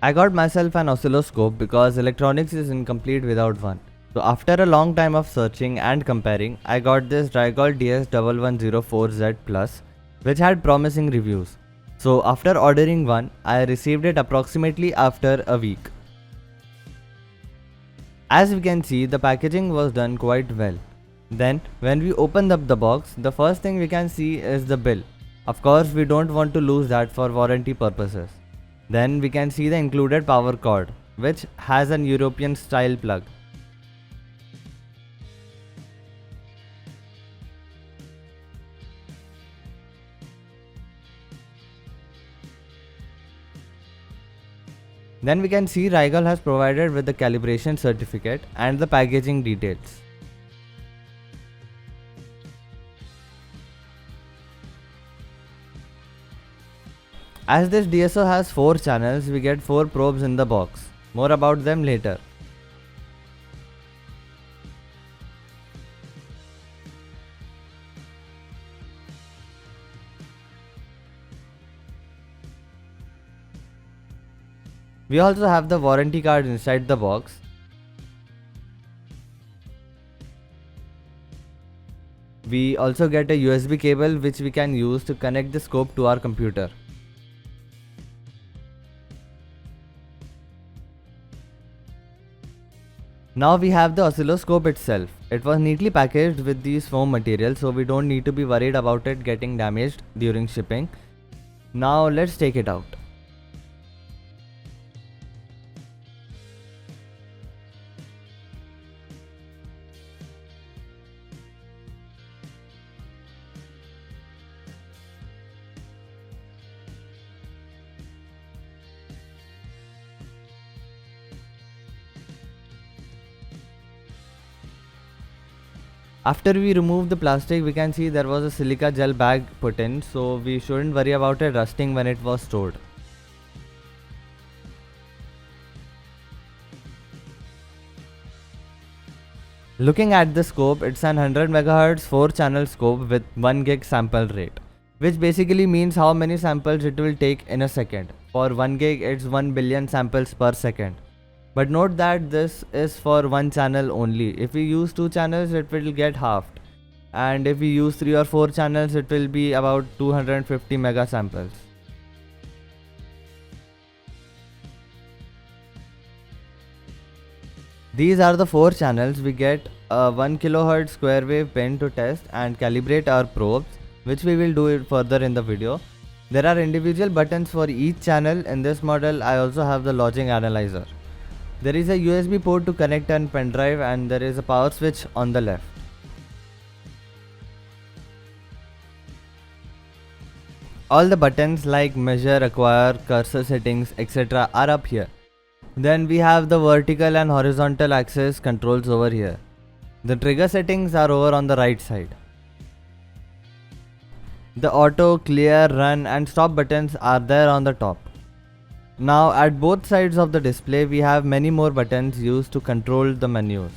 I got myself an oscilloscope because electronics is incomplete without one. So after a long time of searching and comparing, I got this Drygol DS1104Z Plus, which had promising reviews. So after ordering one, I received it approximately after a week. As we can see, the packaging was done quite well. Then, when we opened up the box, the first thing we can see is the bill. Of course, we don't want to lose that for warranty purposes. Then we can see the included power cord, which has an European style plug. Then we can see Rigel has provided with the calibration certificate and the packaging details. As this DSO has 4 channels, we get 4 probes in the box. More about them later. We also have the warranty card inside the box. We also get a USB cable which we can use to connect the scope to our computer. Now we have the oscilloscope itself. It was neatly packaged with these foam materials, so we don't need to be worried about it getting damaged during shipping. Now let's take it out. After we remove the plastic, we can see there was a silica gel bag put in, so we shouldn't worry about it rusting when it was stored. Looking at the scope, it's an 100 MHz 4 channel scope with 1 gig sample rate, which basically means how many samples it will take in a second. For 1 gig, it's 1 billion samples per second. But note that this is for one channel only. If we use 2 channels, it will get halved. And if we use 3 or 4 channels, it will be about 250 mega samples. These are the 4 channels. We get a 1 kHz square wave pin to test and calibrate our probes, which we will do it further in the video. There are individual buttons for each channel. In this model, I also have the logic analyzer. There is a USB port to connect a pen drive, and there is a power switch on the left. All the buttons like measure, acquire, cursor settings, etc. are up here. Then we have the vertical and horizontal axis controls over here. The trigger settings are over on the right side. The auto, clear, run and stop buttons are there on the top. Now at both sides of the display we have many more buttons used to control the menus.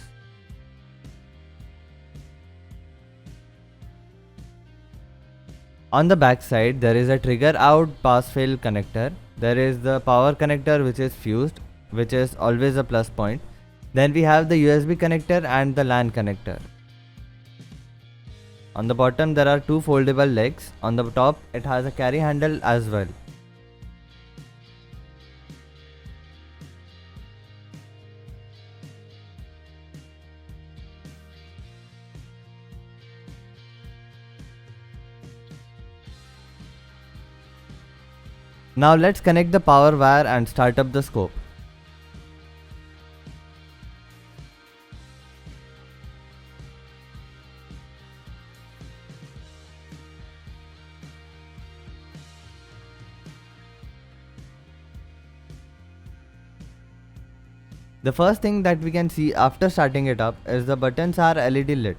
On the back side there is a trigger out pass fail connector. There is the power connector which is fused, which is always a plus point. Then we have the USB connector and the LAN connector. On the bottom there are 2 foldable legs. On the top it has a carry handle as well. Now let's connect the power wire and start up the scope. The first thing that we can see after starting it up is the buttons are LED lit.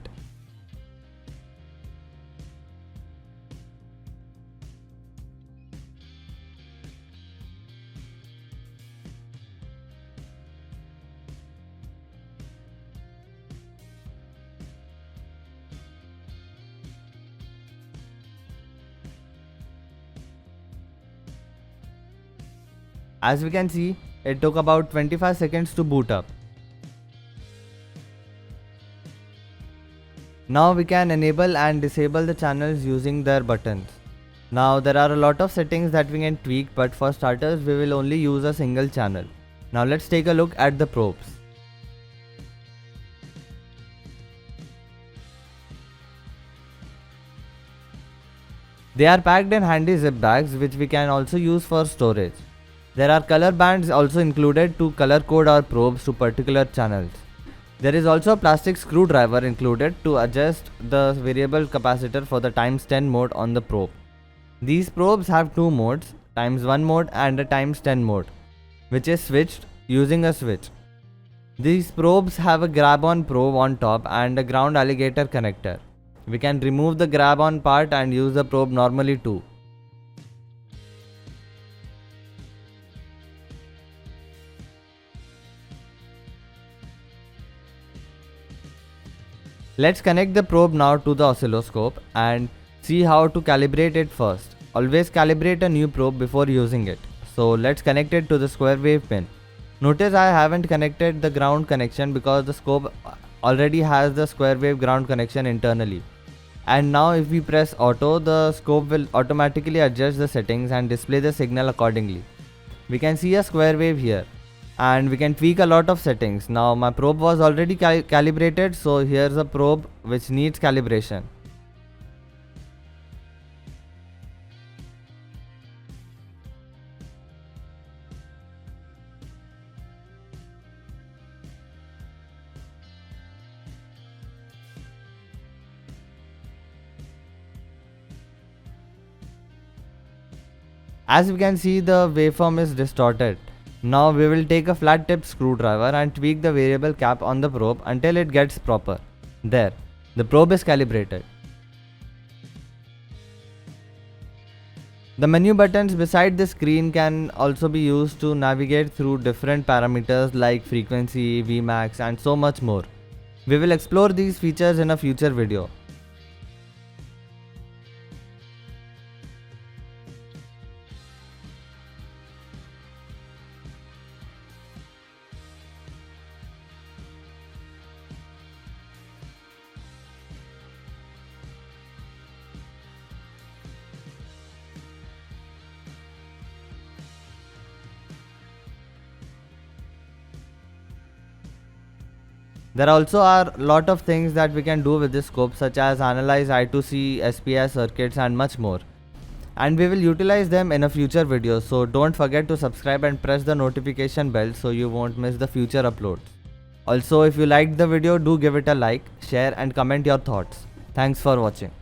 As we can see, It took about 25 seconds to boot up. Now we can enable and disable the channels using their buttons. Now there are a lot of settings that we can tweak, but for starters we will only use a single channel. Now let's take a look at the probes. They are packed in handy zip bags which we can also use for storage. There are color bands also included to color code our probes to particular channels. There is also a plastic screwdriver included to adjust the variable capacitor for the ×10 mode on the probe. These probes have two modes, ×1 mode and a ×10 mode, which is switched using a switch. These probes have a grab-on probe on top and a ground alligator connector. We can remove the grab-on part and use the probe normally too. Let's connect the probe now to the oscilloscope and see how to calibrate it first. Always calibrate a new probe before using it. So let's connect it to the square wave pin. Notice I haven't connected the ground connection because the scope already has the square wave ground connection internally. And now if we press auto, the scope will automatically adjust the settings and display the signal accordingly. We can see a square wave here. And we can tweak a lot of settings. Now my probe was already calibrated, so here's a probe which needs calibration. As we can see, the waveform is distorted. Now we will take a flat tip screwdriver and tweak the variable cap on the probe until it gets proper. There, the probe is calibrated. The menu buttons beside the screen can also be used to navigate through different parameters like frequency, Vmax and so much more. We will explore these features in a future video. There also are a lot of things that we can do with this scope, such as analyze I2C, SPI circuits and much more. And we will utilize them in a future video, so don't forget to subscribe and press the notification bell so you won't miss the future uploads. Also, if you liked the video, do give it a like, share and comment your thoughts. Thanks for watching.